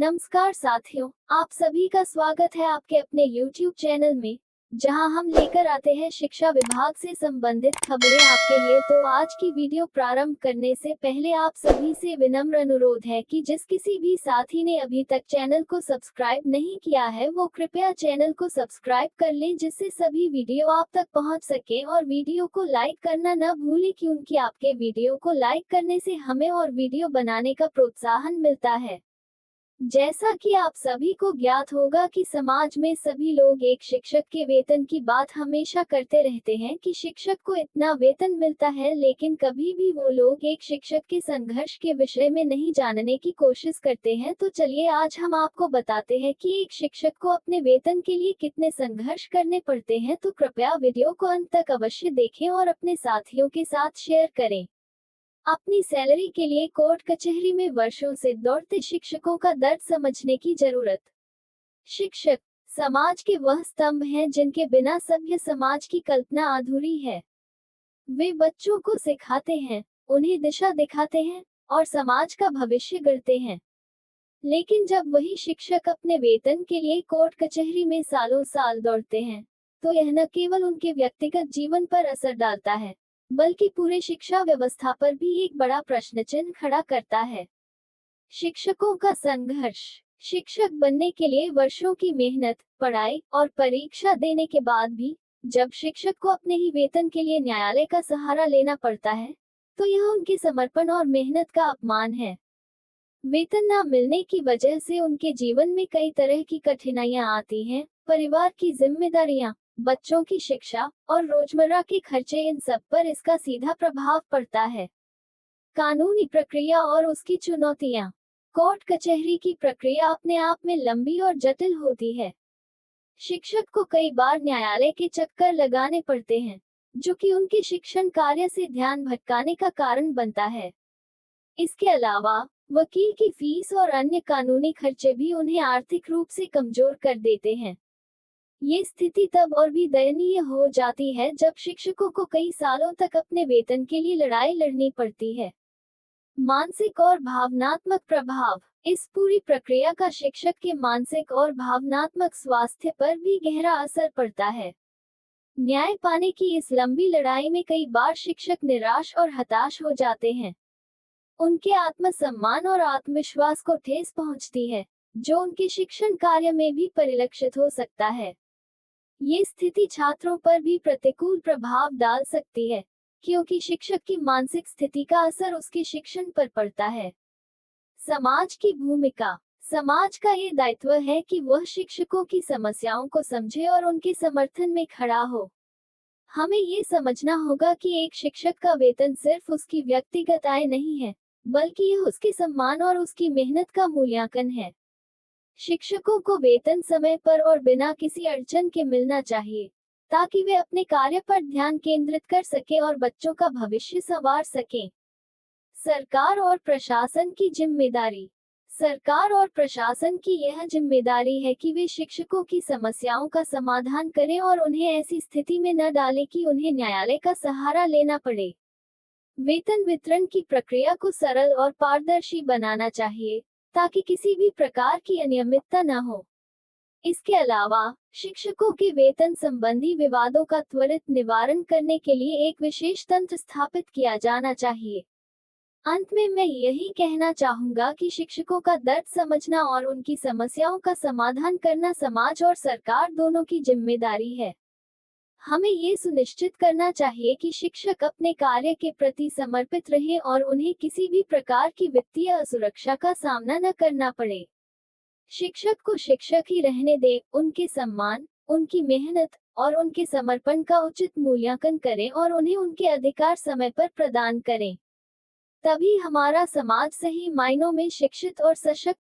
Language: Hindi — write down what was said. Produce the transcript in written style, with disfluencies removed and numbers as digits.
नमस्कार साथियों, आप सभी का स्वागत है आपके अपने YouTube चैनल में, जहां हम लेकर आते हैं शिक्षा विभाग से संबंधित खबरें आपके लिए। तो आज की वीडियो प्रारंभ करने से पहले आप सभी से विनम्र अनुरोध है कि जिस किसी भी साथी ने अभी तक चैनल को सब्सक्राइब नहीं किया है वो कृपया चैनल को सब्सक्राइब कर लें, जिससे सभी वीडियो आप तक पहुंच सके। और वीडियो को लाइक करना न भूलें, क्योंकि आपके वीडियो को लाइक करने से हमें और वीडियो बनाने का प्रोत्साहन मिलता है। जैसा कि आप सभी को ज्ञात होगा कि समाज में सभी लोग एक शिक्षक के वेतन की बात हमेशा करते रहते हैं कि शिक्षक को इतना वेतन मिलता है, लेकिन कभी भी वो लोग एक शिक्षक के संघर्ष के विषय में नहीं जानने की कोशिश करते हैं। तो चलिए आज हम आपको बताते हैं कि एक शिक्षक को अपने वेतन के लिए कितने संघर्ष करने पड़ते हैं। तो कृपया वीडियो को अंत तक अवश्य देखें और अपने साथियों के साथ शेयर करें। अपनी सैलरी के लिए कोर्ट कचहरी में वर्षों से दौड़ते शिक्षकों का दर्द समझने की जरूरत। शिक्षक समाज के वह स्तंभ हैं जिनके बिना सभ्य समाज की कल्पना अधूरी है। वे बच्चों को सिखाते हैं, उन्हें दिशा दिखाते हैं और समाज का भविष्य गढ़ते हैं। लेकिन जब वही शिक्षक अपने वेतन के लिए कोर्ट कचहरी में सालों साल दौड़ते हैं, तो यह न केवल उनके व्यक्तिगत जीवन पर असर डालता है, बल्कि पूरे शिक्षा व्यवस्था पर भी एक बड़ा प्रश्न चिन्ह खड़ा करता है। शिक्षकों का संघर्ष। शिक्षक बनने के लिए वर्षों की मेहनत, पढ़ाई और परीक्षा देने के बाद भी जब शिक्षक को अपने ही वेतन के लिए न्यायालय का सहारा लेना पड़ता है, तो यह उनके समर्पण और मेहनत का अपमान है। वेतन न मिलने की वजह से उनके जीवन में कई तरह की कठिनाइयां आती हैं, परिवार की जिम्मेदारियां, बच्चों की शिक्षा और रोजमर्रा के खर्चे, इन सब पर इसका सीधा प्रभाव पड़ता है। कानूनी प्रक्रिया और उसकी चुनौतियां। कोर्ट कचहरी की प्रक्रिया अपने आप में लंबी और जटिल होती है। शिक्षक को कई बार न्यायालय के चक्कर लगाने पड़ते हैं, जो कि उनके शिक्षण कार्य से ध्यान भटकाने का कारण बनता है। इसके अलावा वकील की फीस और अन्य कानूनी खर्चे भी उन्हें आर्थिक रूप से कमजोर कर देते हैं। ये स्थिति तब और भी दयनीय हो जाती है जब शिक्षकों को कई सालों तक अपने वेतन के लिए लड़ाई लड़नी पड़ती है। मानसिक और भावनात्मक प्रभाव। इस पूरी प्रक्रिया का शिक्षक के मानसिक और भावनात्मक स्वास्थ्य पर भी गहरा असर पड़ता है। न्याय पाने की इस लंबी लड़ाई में कई बार शिक्षक निराश और हताश हो जाते हैं। उनके आत्मसम्मान और आत्मविश्वास को ठेस पहुंचती है, जो उनके शिक्षण कार्य में भी परिलक्षित हो सकता है। ये स्थिति छात्रों पर भी प्रतिकूल प्रभाव डाल सकती है, क्योंकि शिक्षक की मानसिक स्थिति का असर उसके शिक्षण पर पड़ता है। समाज की भूमिका। समाज का ये दायित्व है कि वह शिक्षकों की समस्याओं को समझे और उनके समर्थन में खड़ा हो। हमें ये समझना होगा कि एक शिक्षक का वेतन सिर्फ उसकी व्यक्तिगत आय नहीं है, बल्कि यह उसके सम्मान और उसकी मेहनत का मूल्यांकन है। शिक्षकों को वेतन समय पर और बिना किसी अड़चन के मिलना चाहिए, ताकि वे अपने कार्य पर ध्यान केंद्रित कर सकें और बच्चों का भविष्य संवार सकें। सरकार और प्रशासन की जिम्मेदारी। सरकार और प्रशासन की यह जिम्मेदारी है कि वे शिक्षकों की समस्याओं का समाधान करें और उन्हें ऐसी स्थिति में न डालें कि उन्हें न्यायालय का सहारा लेना पड़े। वेतन वितरण की प्रक्रिया को सरल और पारदर्शी बनाना चाहिए, ताकि किसी भी प्रकार की अनियमितता न हो। इसके अलावा शिक्षकों के वेतन संबंधी विवादों का त्वरित निवारण करने के लिए एक विशेष तंत्र स्थापित किया जाना चाहिए। अंत में मैं यही कहना चाहूंगा कि शिक्षकों का दर्द समझना और उनकी समस्याओं का समाधान करना समाज और सरकार दोनों की जिम्मेदारी है। हमें ये सुनिश्चित करना चाहिए कि शिक्षक अपने कार्य के प्रति समर्पित रहें और उन्हें किसी भी प्रकार की वित्तीय असुरक्षा का सामना न करना पड़े। शिक्षक को शिक्षक ही रहने दें, उनके सम्मान, उनकी मेहनत और उनके समर्पण का उचित मूल्यांकन करें और उन्हें उनके अधिकार समय पर प्रदान करें। तभी हमारा समाज सही मायनों में शिक्षित और सशक्त